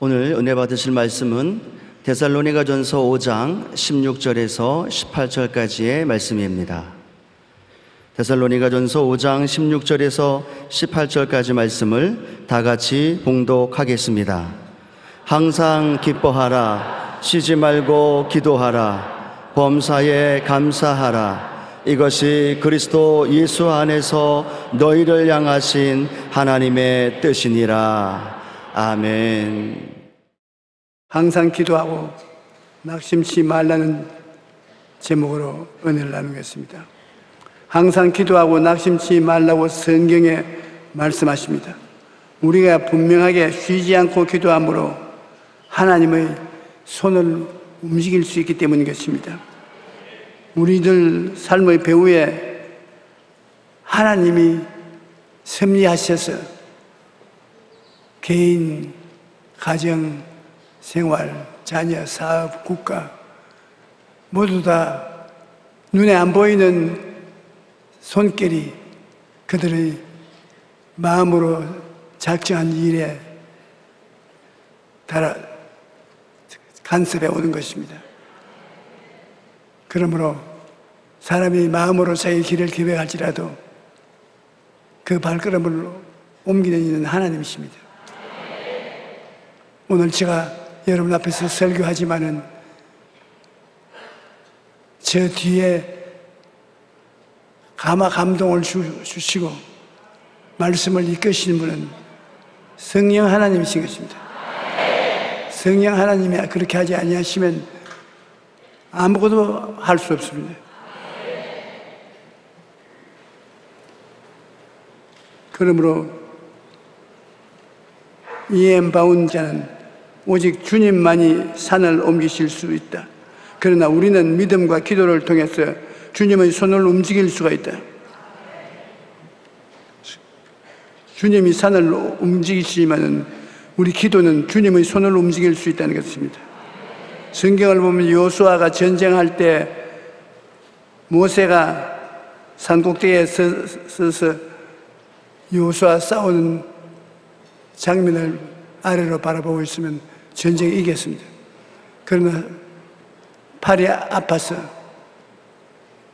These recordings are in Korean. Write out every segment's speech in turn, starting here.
오늘 은혜 받으실 말씀은 데살로니가전서 5장 16절에서 18절까지의 말씀입니다. 데살로니가전서 5장 16절에서 18절까지 말씀을 다 같이 봉독하겠습니다. 항상 기뻐하라, 쉬지 말고 기도하라, 범사에 감사하라. 이것이 그리스도 예수 안에서 너희를 향하신 하나님의 뜻이니라. 아멘. 항상 기도하고 낙심치 말라는 제목으로 은혜를 나누겠습니다. 항상 기도하고 낙심치 말라고 성경에 말씀하십니다. 우리가 분명하게 쉬지 않고 기도함으로 하나님의 손을 움직일 수 있기 때문인 것입니다. 우리들 삶의 배후에 하나님이 섭리하셔서 개인, 가정, 생활, 자녀, 사업, 국가 모두 다 눈에 안 보이는 손길이 그들의 마음으로 작정한 일에 따라 간섭해 오는 것입니다. 그러므로 사람이 마음으로 자기 길을 계획할지라도 그 발걸음을 옮기는 이는 하나님이십니다. 오늘 제가 여러분 앞에서 설교하지만은 저 뒤에 감동을 주시고 말씀을 이끄시는 분은 성령 하나님이신 것입니다. 성령 하나님이 그렇게 하지 아니하시면 아무것도 할 수 없습니다. 그러므로 이엠 바운 자는 오직 주님만이 산을 옮기실 수 있다. 그러나 우리는 믿음과 기도를 통해서 주님의 손을 움직일 수가 있다. 주님이 산을 움직이시지만은 우리 기도는 주님의 손을 움직일 수 있다는 것입니다. 성경을 보면 여호수아가 전쟁할 때 모세가 산꼭대기에 서서 여호수아 싸우는 장면을 아래로 바라보고 있으면 전쟁에 이겼습니다. 그러나 팔이 아파서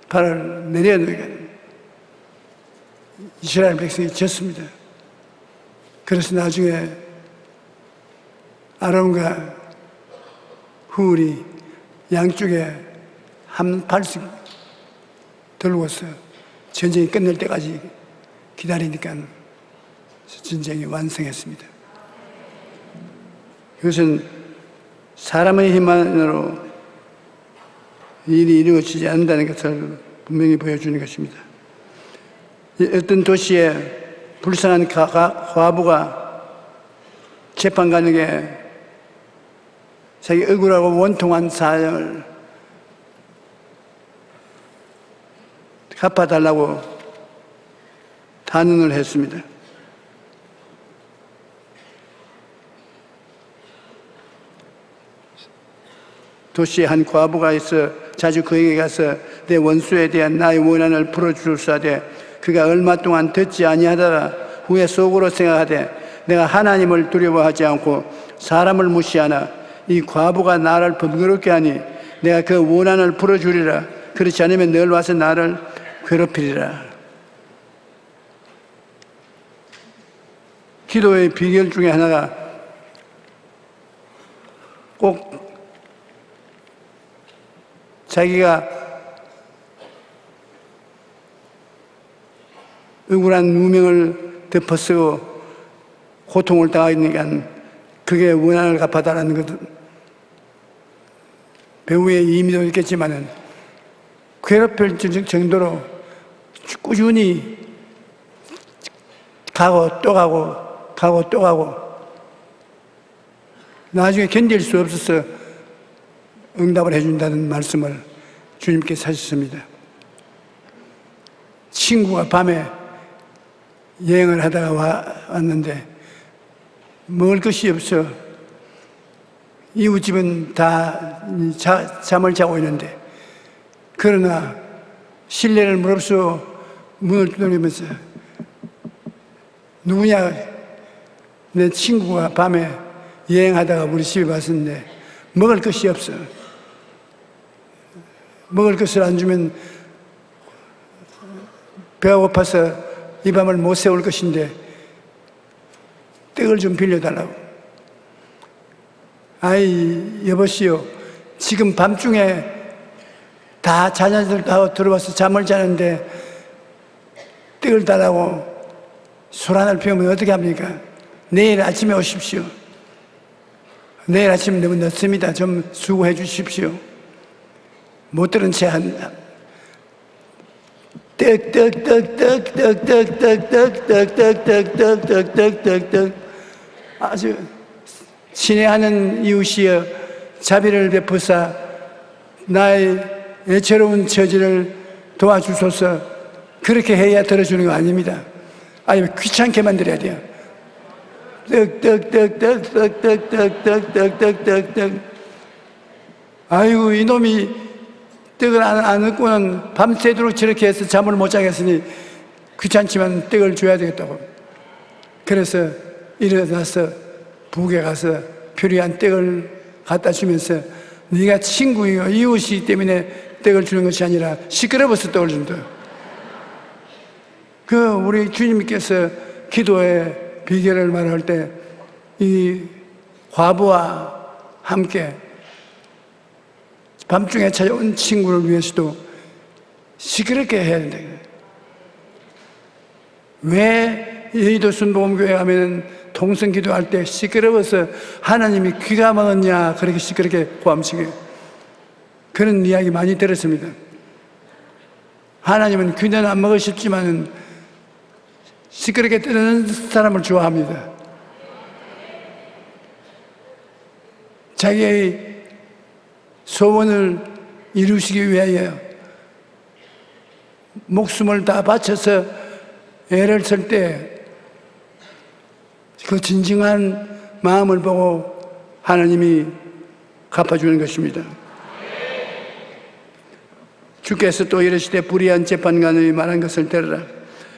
발을 내려놓으니까 이스라엘 백성이 졌습니다. 그래서 나중에 아론과 훌이 양쪽에 한 팔씩 들고서 전쟁이 끝날 때까지 기다리니까 전쟁이 완성했습니다. 이것은 사람의 힘만으로 일이 이루어지지 않는다는 것을 분명히 보여주는 것입니다. 어떤 도시에 불쌍한 과부가 재판 가는 게 자기 억울하고 원통한 사정을 갚아달라고 단언을 했습니다. 도시에 한 과부가 있어 자주 그에게 가서 내 원수에 대한 나의 원한을 풀어주사되 그가 얼마 동안 듣지 아니하다가 후에 속으로 생각하되 내가 하나님을 두려워하지 않고 사람을 무시하나 이 과부가 나를 번거롭게 하니 내가 그 원한을 풀어주리라. 그렇지 않으면 늘 와서 나를 괴롭히리라. 기도의 비결 중에 하나가 꼭 자기가 억울한 누명을 덮어쓰고 고통을 당하니까 그게 원한을 갚아달라는 것은 배우의 의미도 있겠지만은 괴롭힐 정도로 꾸준히 가고 또 가고 나중에 견딜 수 없어서 응답을 해준다는 말씀을 주님께서 하셨습니다. 친구가 밤에 여행을 하다가 왔는데 먹을 것이 없어 이웃집은 다 잠을 자고 있는데 그러나 실례를 무릅쓰고 문을 두드리면서 누구냐? 내 친구가 밤에 여행하다가 우리 집에 왔었는데 먹을 것이 없어. 먹을 것을 안 주면 배가 고파서 이 밤을 못 세울 것인데 떡을 좀 빌려달라고. 아이 여보시오, 지금 밤중에 다 자녀들 다 들어와서 잠을 자는데 떡을 달라고 술 하나를 피우면 어떻게 합니까? 내일 아침에 오십시오. 내일 아침 너무 늦습니다. 좀 수고해 주십시오. 못 들은 채 떡 아주 친애하는 이웃이여 자비를 베푸사 나의 애처로운 처지를 도와주소서. 그렇게 해야 들어주는 거 아닙니다. 아니면 귀찮게 만들어야 돼요. 떡. 아이고 이놈이 떡을 안 얻고는 밤새도록 저렇게 해서 잠을 못 자겠으니 귀찮지만 떡을 줘야 되겠다고. 그래서 일어나서 부엌에 가서 표리한 떡을 갖다 주면서 네가 친구이고 이웃이기 때문에 떡을 주는 것이 아니라 시끄러워서 떡을 준다. 우리 주님께서 기도의 비결을 말할 때 이 과부와 함께 밤중에 찾아온 친구를 위해서도 시끄럽게 해야 된다. 왜 여의도 순복음교회 가면 통성 기도할 때 시끄러워서 하나님이 귀가 막았냐 그렇게 시끄럽게 고함치게 그런 이야기 많이 들었습니다. 하나님은 귀는 안 먹으셨지만 시끄럽게 뜨는 사람을 좋아합니다. 자기의 소원을 이루시기 위하여 목숨을 다 바쳐서 애를 쓸 때 그 진정한 마음을 보고 하나님이 갚아주는 것입니다. 주께서 또 이르시되 불의한 재판관의 말한 것을 들으라.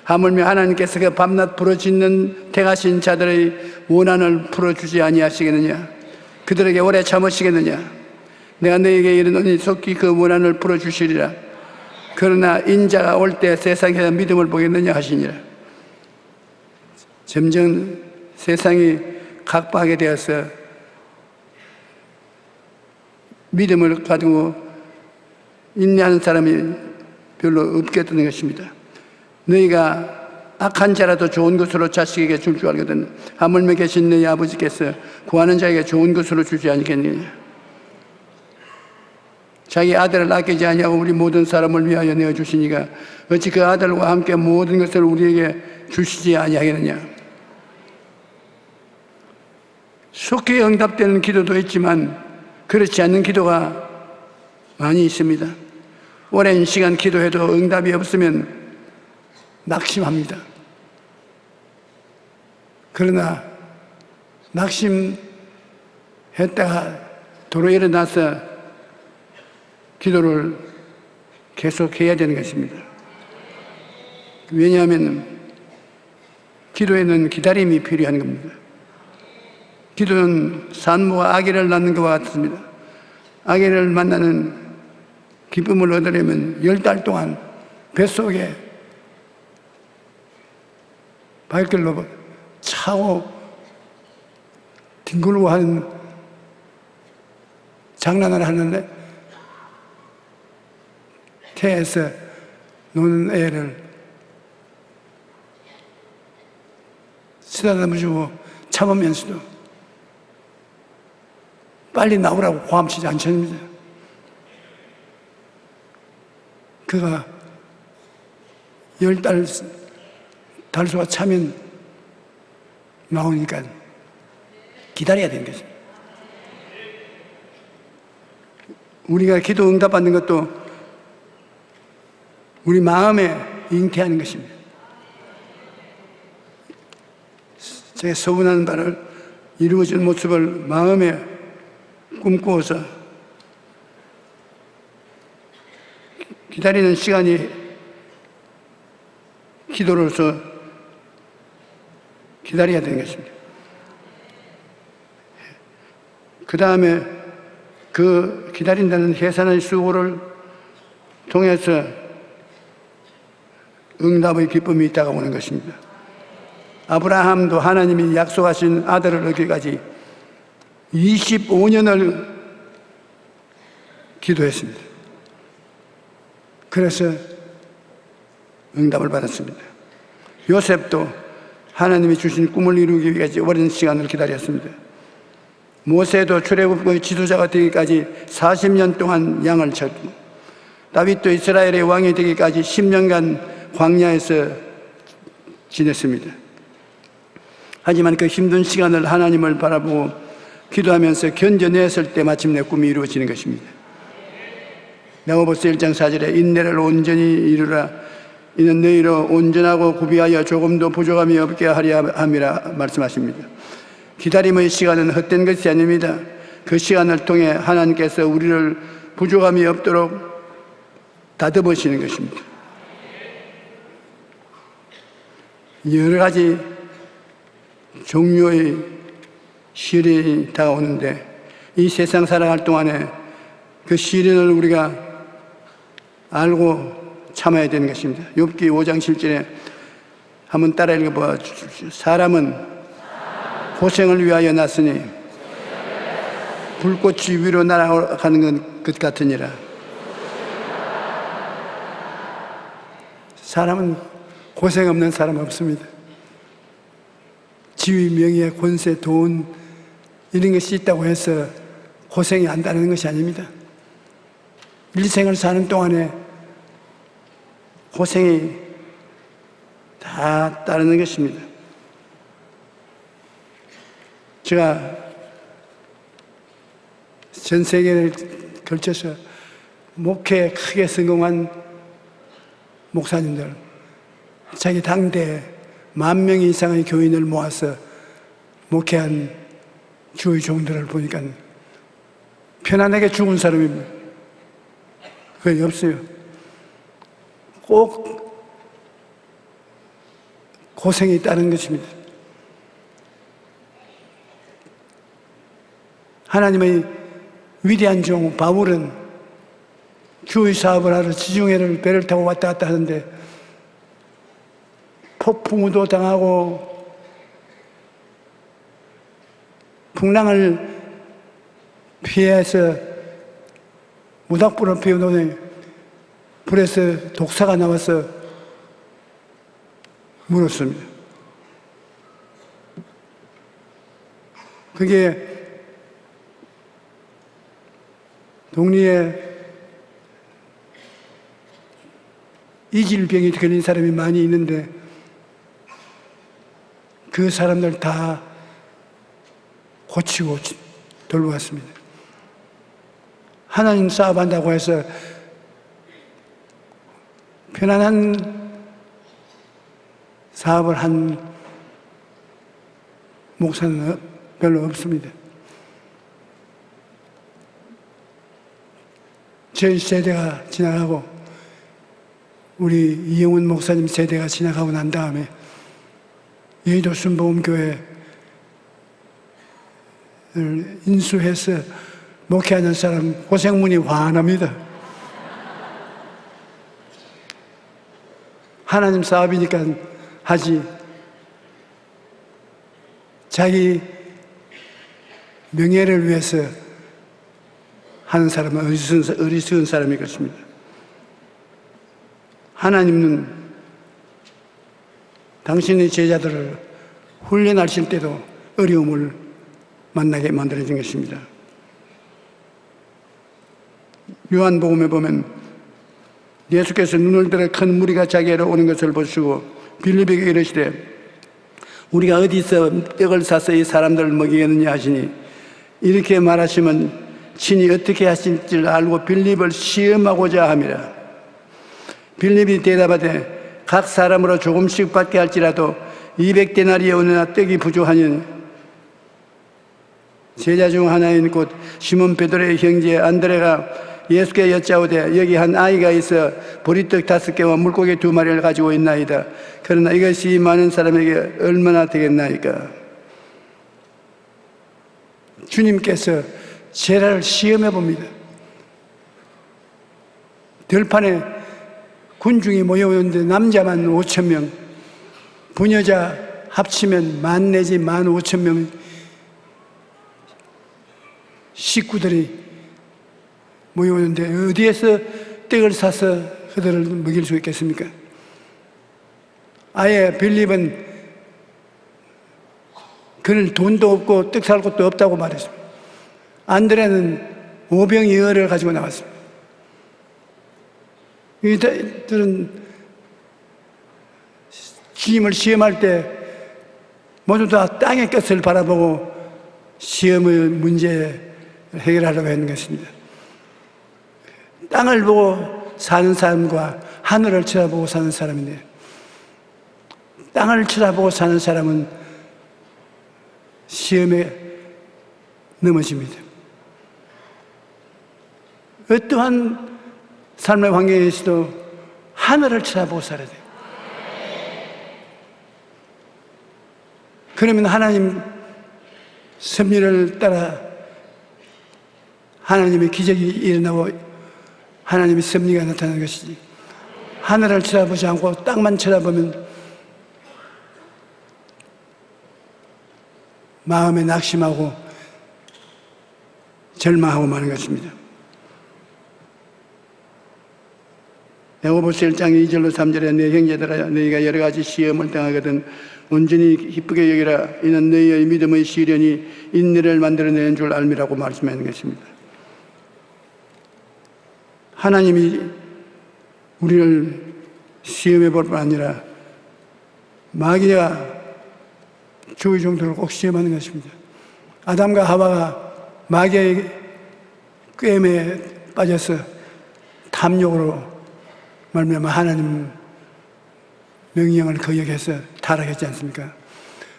하물며 하나님께서 그 밤낮 부르짖는 택하신 자들의 원한을 풀어주지 아니하시겠느냐? 그들에게 오래 참으시겠느냐? 내가 너에게 이르노니 속히 그 원한을 풀어주시리라. 그러나 인자가 올 때 세상에서 믿음을 보겠느냐 하시니라. 점점 세상이 각박하게 되어서 믿음을 가지고 인내하는 사람이 별로 없겠다는 것입니다. 너희가 악한 자라도 좋은 것으로 자식에게 줄 줄 알거든. 하물며 계신 너희 아버지께서 구하는 자에게 좋은 것으로 주지 않겠느냐. 자기 아들을 아끼지 아니하고 우리 모든 사람을 위하여 내어주시니가 어찌 그 아들과 함께 모든 것을 우리에게 주시지 아니하겠느냐. 속히 응답되는 기도도 있지만 그렇지 않는 기도가 많이 있습니다. 오랜 시간 기도해도 응답이 없으면 낙심합니다. 그러나 낙심했다가 도로 일어나서 기도를 계속해야 되는 것입니다. 왜냐하면 기도에는 기다림이 필요한 겁니다. 기도는 산모가 아기를 낳는 것과 같습니다. 아기를 만나는 기쁨을 얻으려면 10달 동안 뱃속에 발길로 차고 뒹굴고 하는 장난을 하는데 태에서 노는 애를 쓰다듬어주고 참으면서도 빨리 나오라고 고함치지 않습니다. 그가 10달 달수가 차면 나오니까 기다려야 되는 거죠. 우리가 기도 응답받는 것도 우리 마음에 잉태하는 것입니다. 제가 소원하는 바를 이루어지는 모습을 마음에 꿈꾸어서 기다리는 시간이 기도로서 기다려야 되는 것입니다. 그 다음에 그 기다린다는 해산의 수고를 통해서 응답의 기쁨이 다가오는 것입니다. 아브라함도 하나님이 약속하신 아들을 얻기까지 25년을 기도했습니다. 그래서 응답을 받았습니다. 요셉도 하나님이 주신 꿈을 이루기 위해 오랜 시간을 기다렸습니다. 모세도 출애굽의 지도자가 되기까지 40년 동안 양을 쳤고, 다윗도 이스라엘의 왕이 되기까지 10년간 광야에서 지냈습니다. 하지만 그 힘든 시간을 하나님을 바라보고 기도하면서 견뎌냈을 때 마침내 꿈이 이루어지는 것입니다. 야고보서 1장 4절에 인내를 온전히 이루라. 이는 너희로 온전하고 구비하여 조금도 부족함이 없게 하려 함이라 말씀하십니다. 기다림의 시간은 헛된 것이 아닙니다. 그 시간을 통해 하나님께서 우리를 부족함이 없도록 다듬으시는 것입니다. 여러 가지 종류의 시련이 다가오는데 이 세상 살아갈 동안에 그 시련을 우리가 알고 참아야 되는 것입니다. 욥기 5장 7절에 한번 따라 읽어봐 주십시오. 사람은 고생을 위하여 났으니 불꽃이 위로 날아가는 것 같으니라. 사람은 고생 없는 사람 없습니다. 지위, 명예, 권세, 돈 이런 것이 있다고 해서 고생이 안 다르는 것이 아닙니다. 일생을 사는 동안에 고생이 다 따르는 것입니다. 제가 전 세계를 걸쳐서 목회에 크게 성공한 목사님들, 자기 당대 10,000명 이상의 교인을 모아서 목회한 주의 종들을 보니까 편안하게 죽은 사람이 거의 없어요. 꼭 고생이 있다는 것입니다. 하나님의 위대한 종 바울은 주의 사업을 하러 지중해를 배를 타고 왔다 갔다 하는데 폭풍우도 당하고 풍랑을 피해서 모닥불을 피워놓으니 불에서 독사가 나와서 물었습니다. 그게 동리에 이질병이 걸린 사람이 많이 있는데 그 사람들 다 고치고 돌보았습니다. 하나님 사업한다고 해서 편안한 사업을 한 목사는 별로 없습니다. 저희 세대가 지나가고 우리 이영훈 목사님 세대가 지나가고 난 다음에 여의도 순복음교회를 인수해서 목회하는 사람 고생문이 환합니다. 하나님 사업이니까 하지. 자기 명예를 위해서 하는 사람은 어리석은 사람이 그렇습니다. 하나님은 당신의 제자들을 훈련하실 때도 어려움을 만나게 만들어진 것입니다. 요한복음에 보면 예수께서 눈을 들어 큰 무리가 자기에게 오는 것을 보시고 빌립에게 이르시되 우리가 어디서 떡을 사서 이 사람들을 먹이겠느냐 하시니 이렇게 말하시면 친히 어떻게 하실지를 알고 빌립을 시험하고자 함이라. 빌립이 대답하되 각 사람으로 조금씩 받게 할지라도 200데나리에 오느나 떡이 부족하니 제자 중 하나인 곧 시몬 베드로의 형제 안드레가 예수께 여짜오되 여기 한 아이가 있어 보리떡 5개와 물고기 2마리를 가지고 있나이다. 그러나 이것이 많은 사람에게 얼마나 되겠나이까. 주님께서 제라를 시험해 봅니다. 들판에 군중이 모여오는데 남자만 5,000명, 부녀자 합치면 10,000 내지 15,000명 식구들이 모여오는데 어디에서 떡을 사서 그들을 먹일 수 있겠습니까? 아예 빌립은 그는 돈도 없고 떡 살 곳도 없다고 말했습니다. 안드레는 5병2어를 가지고 나왔습니다. 이들은 주님을 시험할 때 모두 다 땅의 것을 바라보고 시험의 문제 해결하려고 하는 것입니다. 땅을 보고 사는 사람과 하늘을 쳐다보고 사는 사람인데, 땅을 쳐다보고 사는 사람은 시험에 넘어집니다. 어떠한 삶의 환경에서도 하늘을 쳐다보고 살아야 돼요. 그러면 하나님 섭리를 따라 하나님의 기적이 일어나고 하나님의 섭리가 나타나는 것이지, 하늘을 쳐다보지 않고 땅만 쳐다보면 마음에 낙심하고 절망하고 마는 것입니다. 야고보서 1장 2절로 3절에 내 형제들아, 너희가 여러 가지 시험을 당하거든 온전히 기쁘게 여기라. 이는 너희의 믿음의 시련이 인내를 만들어내는 줄 알미라고 말씀하는 것입니다. 하나님이 우리를 시험해 볼 뿐 아니라 마귀가 주의 종들을 꼭 시험하는 것입니다. 아담과 하와가 마귀의 꾀임에 빠져서 탐욕으로 말미암아 하나님 명령을 거역해서 타락했지 않습니까?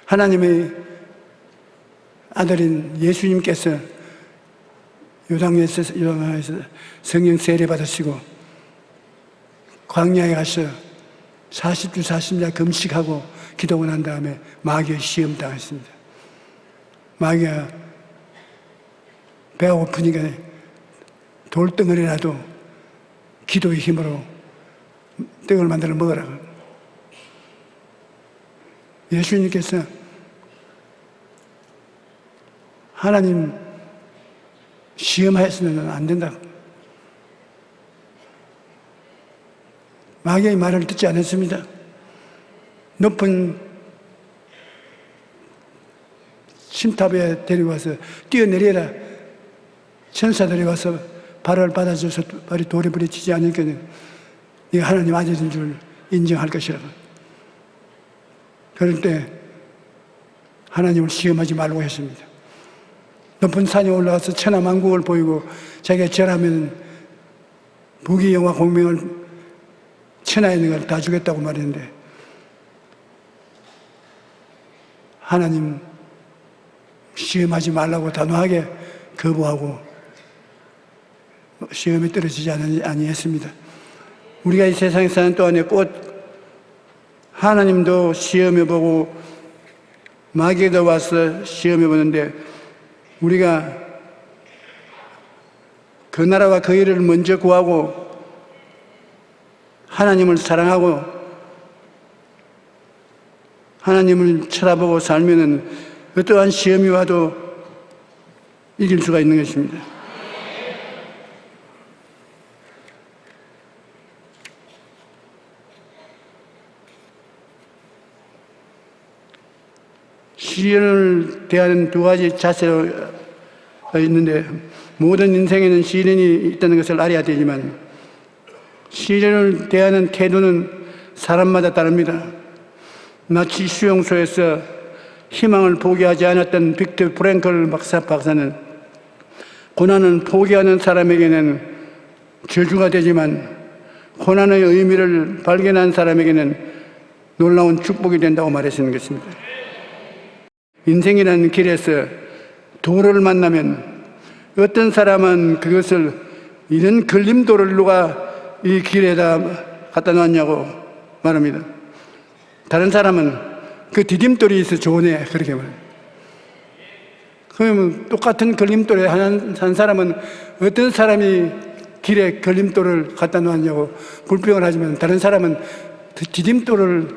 하나님의 아들인 예수님께서 요단강에서 성령 세례 받으시고 광야에 가서 40주 40야 금식하고 기도하고 난 다음에 마귀의 시험 당했습니다. 마귀가 배가 고프니까 돌덩어리라도 기도의 힘으로 떡을 만들어 먹으라고. 예수님께서 하나님 시험하였으면 안 된다고. 마귀의 말을 듣지 않았습니다. 높은 침탑에 데려와서 뛰어내려라. 천사들이 와서 발을 받아줘서 발이 돌에 부딪히지 않으니까 네가 하나님 아들인 줄 인정할 것이라고. 그럴 때 하나님을 시험하지 말고 했습니다. 높은 산에 올라가서 천하만국을 보이고 자기가 절하면 부귀영화 공명을 천하에 있는 걸 다 주겠다고 말했는데 하나님 시험하지 말라고 단호하게 거부하고 시험에 떨어지지 아니했습니다. 우리가 이 세상에 사는 동안에 꼭 하나님도 시험해보고 마귀도 와서 시험해보는데 우리가 그 나라와 그 일을 먼저 구하고 하나님을 사랑하고 하나님을 쳐다보고 살면은 어떠한 시험이 와도 이길 수가 있는 것입니다. 시련을 대하는 두 가지 자세가 있는데 모든 인생에는 시련이 있다는 것을 알아야 되지만 시련을 대하는 태도는 사람마다 다릅니다. 나치 수용소에서 희망을 포기하지 않았던 빅터 프랭클 박사는 고난은 포기하는 사람에게는 저주가 되지만 고난의 의미를 발견한 사람에게는 놀라운 축복이 된다고 말했는 것입니다. 인생이라는 길에서 도로를 만나면 어떤 사람은 그것을 이런 걸림돌을 누가 이 길에다 갖다 놨냐고 말합니다. 다른 사람은 그 디딤돌이 있어 좋으네 그렇게 말합니다. 그러면 똑같은 걸림돌에 한 사람은 어떤 사람이 길에 걸림돌을 갖다 놓았냐고 불평을 하지만 다른 사람은 디딤돌을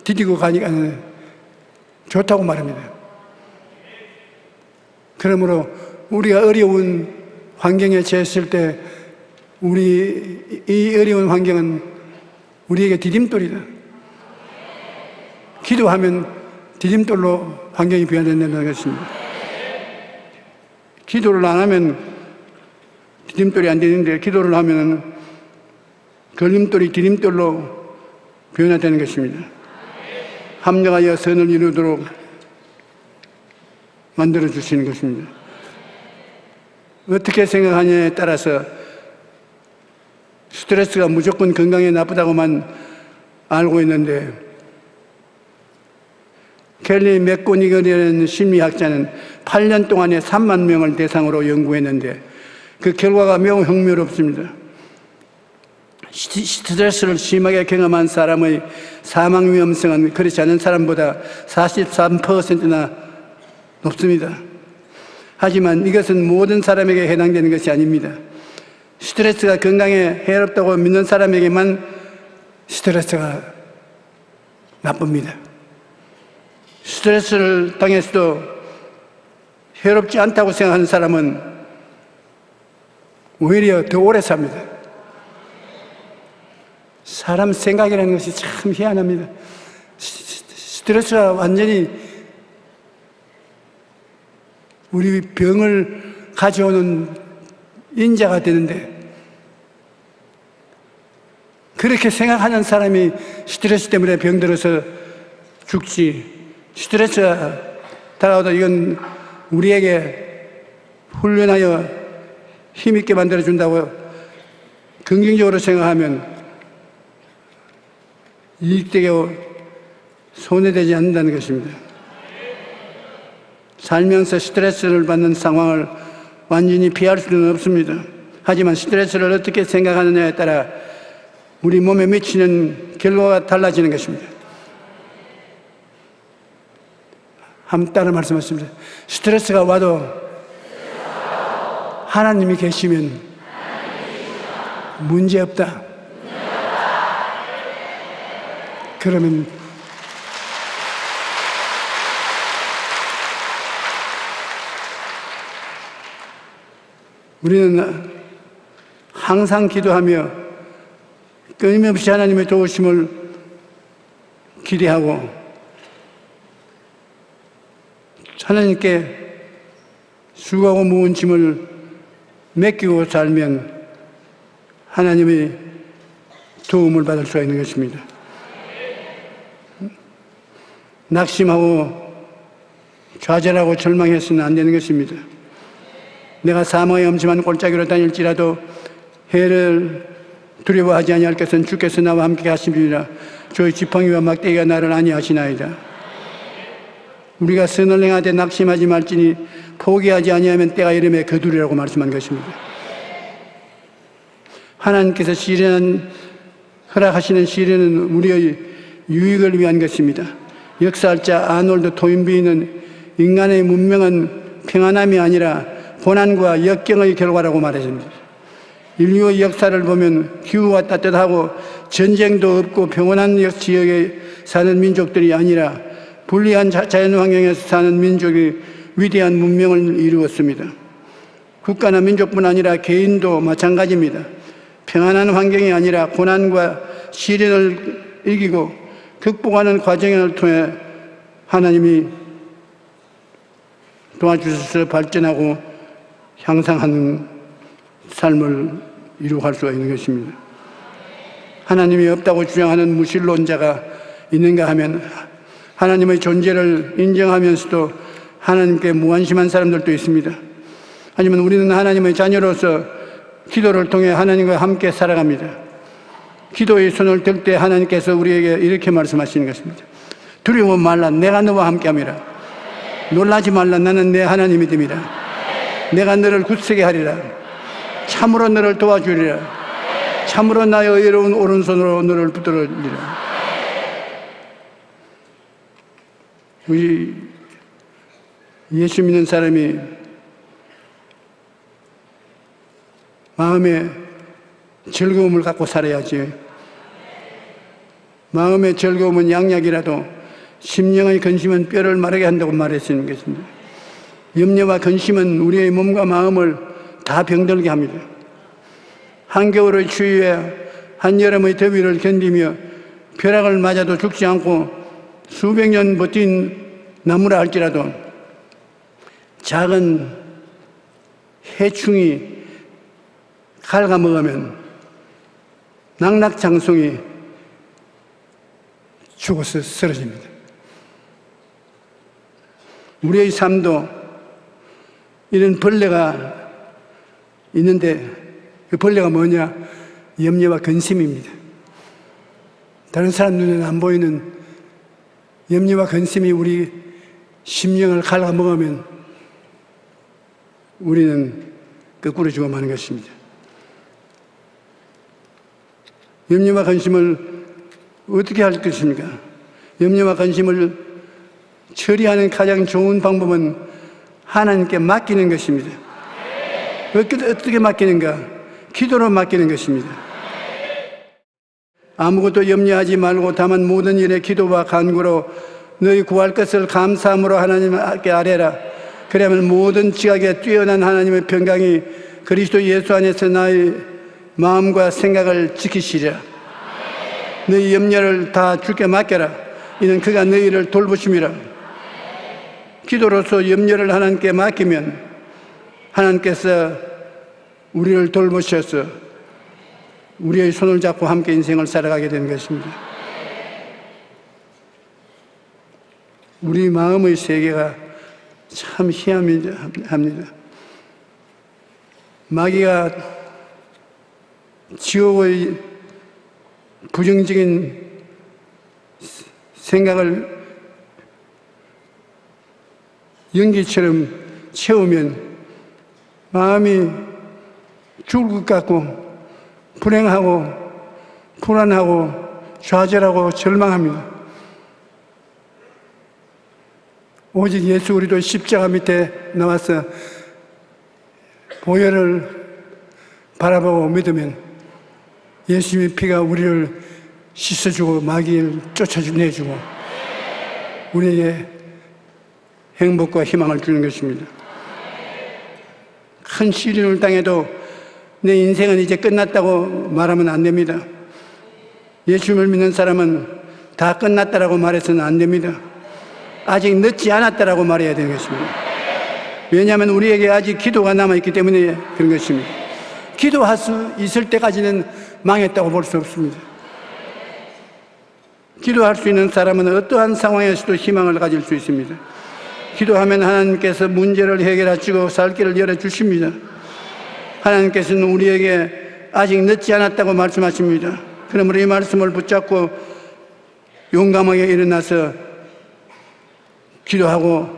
디디고 가니까 좋다고 말합니다. 그러므로 우리가 어려운 환경에 처했을 때 이 어려운 환경은 우리에게 디딤돌이다. 기도하면 디딤돌로 환경이 변화된다는 것입니다. 기도를 안 하면 디딤돌이 안 되는데 기도를 하면 걸림돌이 디딤돌로 변화되는 것입니다. 합력하여 선을 이루도록 만들어 주시는 것입니다. 어떻게 생각하냐에 따라서 스트레스가 무조건 건강에 나쁘다고만 알고 있는데 켈리 맥고니걸이라는 심리학자는 8년 동안에 3만 명을 대상으로 연구했는데 그 결과가 매우 흥미롭습니다. 스트레스를 심하게 경험한 사람의 사망 위험성은 그렇지 않은 사람보다 43%나 높습니다. 하지만 이것은 모든 사람에게 해당되는 것이 아닙니다. 스트레스가 건강에 해롭다고 믿는 사람에게만 스트레스가 나쁩니다. 스트레스를 당해서도 해롭지 않다고 생각하는 사람은 오히려 더 오래 삽니다. 사람 생각이라는 것이 참 희한합니다. 스트레스가 완전히 우리 병을 가져오는 인자가 되는데 그렇게 생각하는 사람이 스트레스 때문에 병들어서 죽지, 스트레스가 다가오다 이건 우리에게 훈련하여 힘있게 만들어준다고 긍정적으로 생각하면 이익되고 손해되지 않는다는 것입니다. 살면서 스트레스를 받는 상황을 완전히 피할 수는 없습니다. 하지만 스트레스를 어떻게 생각하느냐에 따라 우리 몸에 미치는 결과가 달라지는 것입니다. 한번 따라 말씀하십니다. 스트레스가 와도 하나님이 계시면 문제없다. 그러면 우리는 항상 기도하며 끊임없이 하나님의 도우심을 기대하고 하나님께 수고하고 무거운 짐을 맡기고 살면 하나님의 도움을 받을 수가 있는 것입니다. 낙심하고 좌절하고 절망해서는 안 되는 것입니다. 내가 사망의 엄침한 골짜기로 다닐지라도 해를 두려워하지 아니할 것은 주께서 나와 함께 하심이라. 저희 지팡이와 막대기가 나를 안위하시나이다. 우리가 선을 행하되 낙심하지 말지니 포기하지 아니하면 때가 이름에 거두리라고 말씀한 것입니다. 하나님께서 허락하시는 시련은 우리의 유익을 위한 것입니다. 역사학자 아놀드 토인비는 인간의 문명은 평안함이 아니라 고난과 역경의 결과라고 말했습니다. 인류의 역사를 보면 기후가 따뜻하고 전쟁도 없고 평온한 지역에 사는 민족들이 아니라 불리한 자연환경에서 사는 민족이 위대한 문명을 이루었습니다. 국가나 민족뿐 아니라 개인도 마찬가지입니다. 평안한 환경이 아니라 고난과 시련을 이기고 극복하는 과정을 통해 하나님이 도와주셔서 발전하고 향상하는 삶을 이루어갈 수가 있는 것입니다. 하나님이 없다고 주장하는 무신론자가 있는가 하면 하나님의 존재를 인정하면서도 하나님께 무관심한 사람들도 있습니다. 하지만 우리는 하나님의 자녀로서 기도를 통해 하나님과 함께 살아갑니다. 기도의 손을 들 때 하나님께서 우리에게 이렇게 말씀하시는 것입니다. 두려워 말라, 내가 너와 함께함이라. 놀라지 말라, 나는 내 하나님이 됨이라. 내가 너를 굳세게 하리라. 참으로 너를 도와주리라. 참으로 나의 의로운 오른손으로 너를 붙들으리라. 우리 예수 믿는 사람이 마음에 즐거움을 갖고 살아야지. 마음의 즐거움은 양약이라도 심령의 근심은 뼈를 마르게 한다고 말했으는 것입니다. 염려와 근심은 우리의 몸과 마음을 다 병들게 합니다. 한겨울의 추위에 한여름의 더위를 견디며 벼락을 맞아도 죽지 않고 수백 년 버틴 나무라 할지라도 작은 해충이 갉아먹으면 낙낙장송이 죽어서 쓰러집니다. 우리의 삶도 이런 벌레가 있는데 그 벌레가 뭐냐? 염려와 근심입니다. 다른 사람 눈에는 안 보이는 염려와 근심이 우리 심령을 갉아먹으면 우리는 거꾸로 죽어가는 것입니다. 염려와 근심을 어떻게 할 것입니까? 염려와 근심을 처리하는 가장 좋은 방법은 하나님께 맡기는 것입니다. 어떻게 맡기는가? 기도로 맡기는 것입니다. 아무것도 염려하지 말고 다만 모든 일에 기도와 간구로 너희 구할 것을 감사함으로 하나님께 아뢰라. 그러면 모든 지각에 뛰어난 하나님의 평강이 그리스도 예수 안에서 나의 마음과 생각을 지키시리라. 너희 염려를 다 주께 맡겨라. 이는 그가 너희를 돌보심이라. 기도로서 염려를 하나님께 맡기면 하나님께서 우리를 돌보셔서 우리의 손을 잡고 함께 인생을 살아가게 되는 것입니다. 우리 마음의 세계가 참 희한합니다. 마귀가 지옥의 부정적인 생각을 연기처럼 채우면 마음이 죽을 것 같고 불행하고 불안하고 좌절하고 절망합니다. 오직 예수 우리도 십자가 밑에 나와서 보혈을 바라보고 믿으면 예수님의 피가 우리를 씻어주고 마귀를 쫓아내주고 우리에게 행복과 희망을 주는 것입니다. 큰 시련을 당해도 내 인생은 이제 끝났다고 말하면 안 됩니다. 예수님을 믿는 사람은 다 끝났다라고 말해서는 안 됩니다. 아직 늦지 않았다라고 말해야 되는 것입니다. 왜냐하면 우리에게 아직 기도가 남아있기 때문에 그런 것입니다. 기도할 수 있을 때까지는 망했다고 볼 수 없습니다. 기도할 수 있는 사람은 어떠한 상황에서도 희망을 가질 수 있습니다. 기도하면 하나님께서 문제를 해결하시고 살 길을 열어주십니다. 하나님께서는 우리에게 아직 늦지 않았다고 말씀하십니다. 그러므로 이 말씀을 붙잡고 용감하게 일어나서 기도하고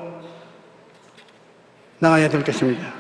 나가야 될 것입니다.